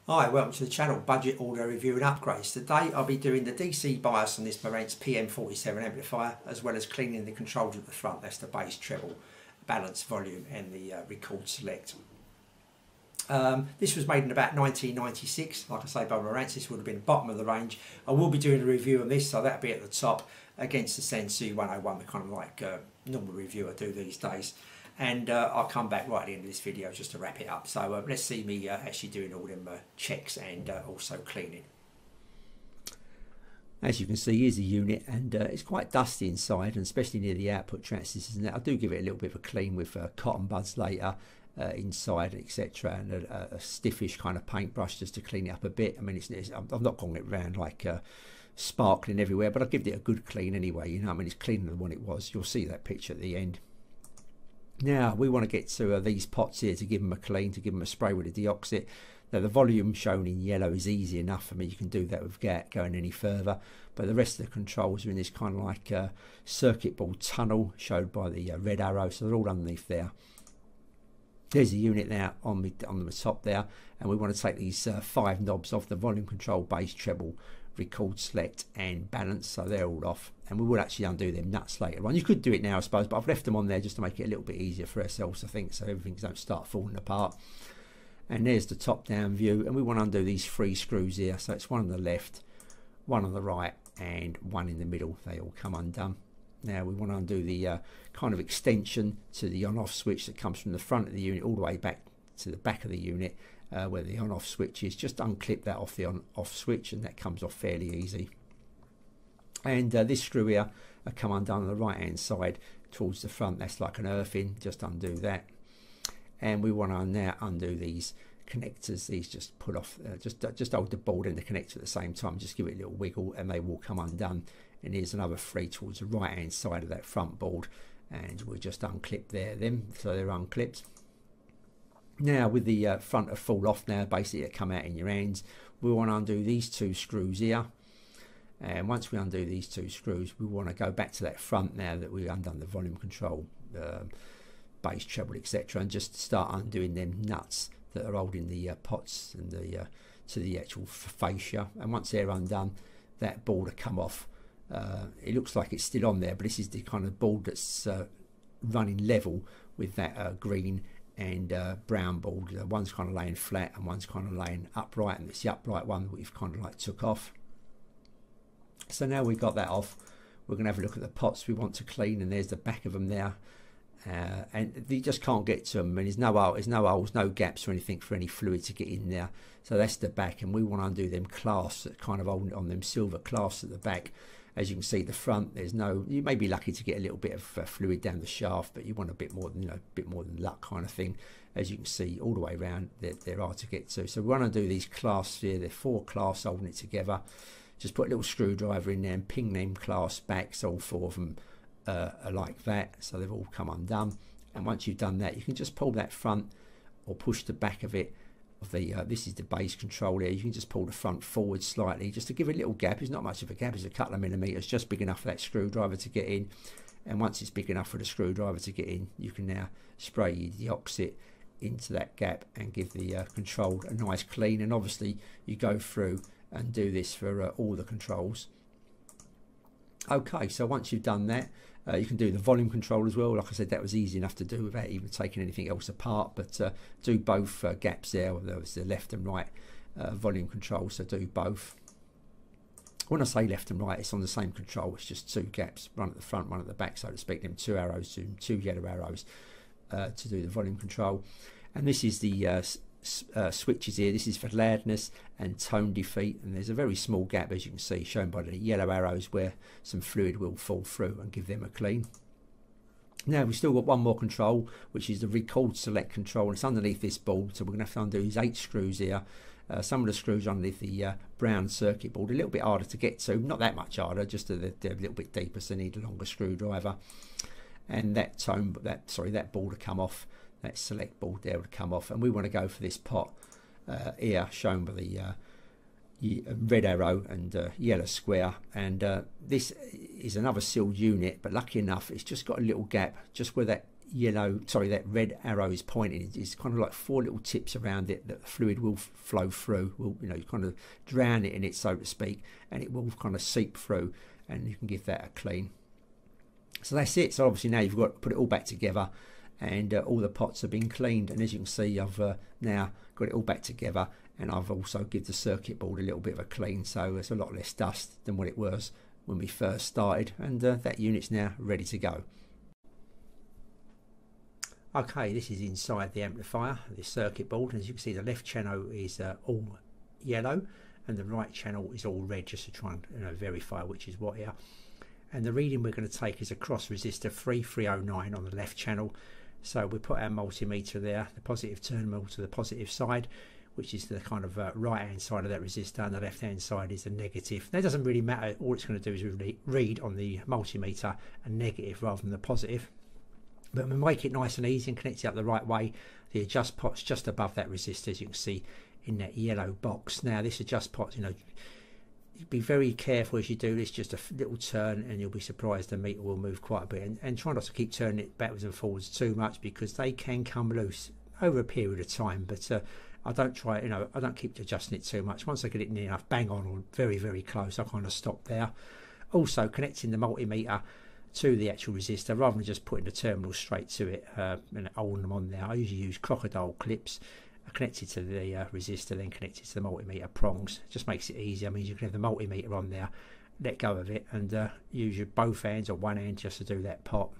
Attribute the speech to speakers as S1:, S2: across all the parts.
S1: Hi, welcome to the channel Budget Audio Review and Upgrades. Today I'll be doing the DC bias on this Marantz PM-47 amplifier, as well as cleaning the controls at the front. That's the bass, treble, balance, volume and the record select. This was made in about 1996, like I say, by Marantz. This would have been the bottom of the range. I will be doing a review on this, so that'll be at the top against the Sensu 101, the kind of like normal review I do these days. And I'll come back right at the end of this video just to wrap it up. So let's see me actually doing all them checks and also cleaning.
S2: As you can see, here's the unit, and it's quite dusty inside, and especially near the output transistors. And I do give it a little bit of a clean with cotton buds later inside, etc., and a stiffish kind of paintbrush just to clean it up a bit. I mean, I've not gone it around like sparkling everywhere, but I've given it a good clean anyway. You know, I mean, it's cleaner than what it was. You'll see that picture at the end. Now we want to get to these pots here to give them a clean, to give them a spray with a deoxit. Now the volume shown in yellow is easy enough for me. You can do that without going any further, but the rest of the controls are in this kind of like circuit board tunnel showed by the red arrow, so they're all underneath there. There's a unit now on the top there, and we want to take these 5 knobs off: the volume control, bass, treble, record select and balance, so they're all off, and we will actually undo them nuts later on. You could do it now, I suppose, but I've left them on there just to make it a little bit easier for ourselves, I think, so everything don't start falling apart. And there's the top down view, and we want to undo these 3 screws here. So it's one on the left, one on the right and one in the middle. They all come undone. Now we want to undo the kind of extension to the on-off switch that comes from the front of the unit all the way back to the back of the unit, where the on-off switch is. Just unclip that off the on-off switch, and that comes off fairly easy. And this screw here come undone on the right hand side towards the front. That's like an earth-in. Just undo that. And we want to now undo these connectors. These just put off, just hold the board and the connector at the same time. Just give it a little wiggle and they will come undone. And here's another 3 towards the right hand side of that front board, and we'll just unclip them so they're unclipped. Now with the front of full off now, basically it come out in your hands, we want to undo these 2 screws here. And once we undo these 2 screws, we want to go back to that front now that we've undone the volume control, bass, treble, etc., and just start undoing them nuts that are holding the pots and the to the actual fascia. And once they're undone, that board will come off. It looks like it's still on there, but this is the kind of board that's running level with that green and brown board. One's kind of laying flat and one's kind of laying upright, and it's the upright one that we've kind of like took off. So now we've got that off, we're going to have a look at the pots we want to clean, and there's the back of them there. And you just can't get to them, and there's no holes, no gaps or anything for any fluid to get in there. So that's the back, and we want to undo them clasps that kind of hold on them silver clasps at the back. As you can see, the front, there's no, you may be lucky to get a little bit of fluid down the shaft, but you want a bit more than, you know, a bit more than luck kind of thing. As you can see, all the way around there are to get to. So we want to do these clasps here. There are 4 clasps holding it together. Just put a little screwdriver in there and ping them clasps back, so all 4 of them are like that, so they've all come undone. And once you've done that, you can just pull that front or push the back of it. This is the bass control here. You can just pull the front forward slightly just to give it a little gap. It's not much of a gap, it's a couple of millimeters, just big enough for that screwdriver to get in. And once it's big enough for the screwdriver to get in, you can now spray your deoxit into that gap and give the control a nice clean. And obviously you go through and do this for all the controls. Okay, so once you've done that, you can do the volume control as well. Like I said, that was easy enough to do without even taking anything else apart, but do both gaps there. There was the left and right volume control, so do both. When I say left and right, it's on the same control. It's just 2 gaps, one at the front, one at the back, so to speak. Them 2 arrows, 2 yellow arrows to do the volume control. And this is the switches here. This is for loudness and tone defeat, and there's a very small gap, as you can see, shown by the yellow arrows, where some fluid will fall through and give them a clean. Now we've still got one more control, which is the record select control, and it's underneath this board, so we're going to have to undo these 8 screws here. Some of the screws underneath the brown circuit board, a little bit harder to get to, not that much harder, just they're a little bit deeper, so you need a longer screwdriver. And that board will come off. That select board there would come off, and we want to go for this pot here shown by the red arrow and yellow square. And this is another sealed unit, but lucky enough it's just got a little gap just where that that red arrow is pointing, is kind of like 4 little tips around it that the fluid will flow through, will, you know, kind of drown it in it, so to speak, and it will kind of seep through, and you can give that a clean. So that's it. So obviously now you've got to put it all back together, and all the pots have been cleaned, and as you can see, I've now got it all back together, and I've also give the circuit board a little bit of a clean, so it's a lot less dust than what it was when we first started, and that unit's now ready to go. Okay, this is inside the amplifier, the circuit board, and as you can see, the left channel is all yellow and the right channel is all red, just to try and, you know, verify which is what here. And the reading we're going to take is a cross resistor 3309 on the left channel. So we put our multimeter there, the positive terminal to the positive side, which is the kind of right hand side of that resistor, and the left hand side is the negative. That doesn't really matter, all it's going to do is really read on the multimeter a negative rather than the positive. But we make it nice and easy and connect it up the right way. The adjust pot's just above that resistor, as you can see in that yellow box. Now this adjust pot, you know, be very careful as you do this, just a little turn and you'll be surprised the meter will move quite a bit, and try not to keep turning it backwards and forwards too much, because they can come loose over a period of time. But I don't try, you know, I don't keep adjusting it too much. Once I get it near enough bang on or very, very close, I kind of stop there. Also connecting the multimeter to the actual resistor, rather than just putting the terminal straight to it and holding them on there, I usually use crocodile clips connected to the resistor, then connected to the multimeter prongs. It just makes it easier. I mean, you can have the multimeter on there, let go of it, and use your both hands or one hand just to do that pot.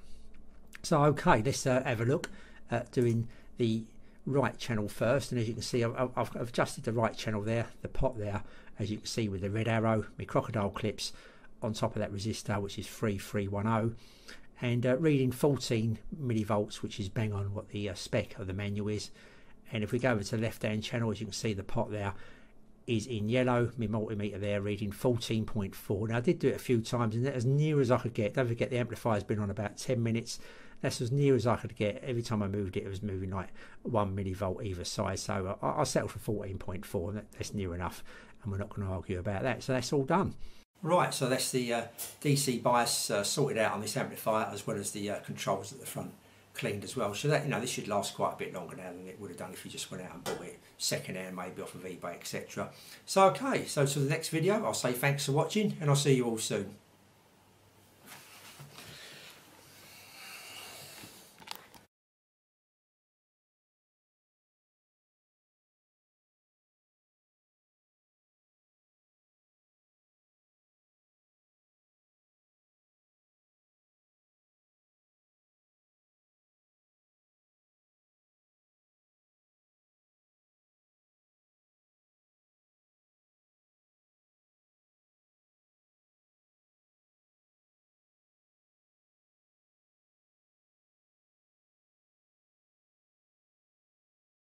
S2: So okay, let's have a look at doing the right channel first. And as you can see, I've adjusted the right channel there, the pot there, as you can see with the red arrow, my crocodile clips on top of that resistor, which is 3310, and reading 14 millivolts, which is bang on what the spec of the manual is. And if we go over to the left hand channel, as you can see, the pot there is in yellow, my multimeter there reading 14.4. Now I did do it a few times, and that's as near as I could get. Don't forget the amplifier's been on about 10 minutes. That's as near as I could get. Every time I moved it, it was moving like 1 millivolt either side. So I settled for 14.4, and that's near enough, and we're not going to argue about that. So that's all done. Right, so that's the DC bias sorted out on this amplifier, as well as the controls at the front cleaned as well. So that, you know, this should last quite a bit longer now than it would have done if you just went out and bought it second hand, maybe off of eBay, etc. So okay, so to the next video, I'll say thanks for watching, and I'll see you all soon.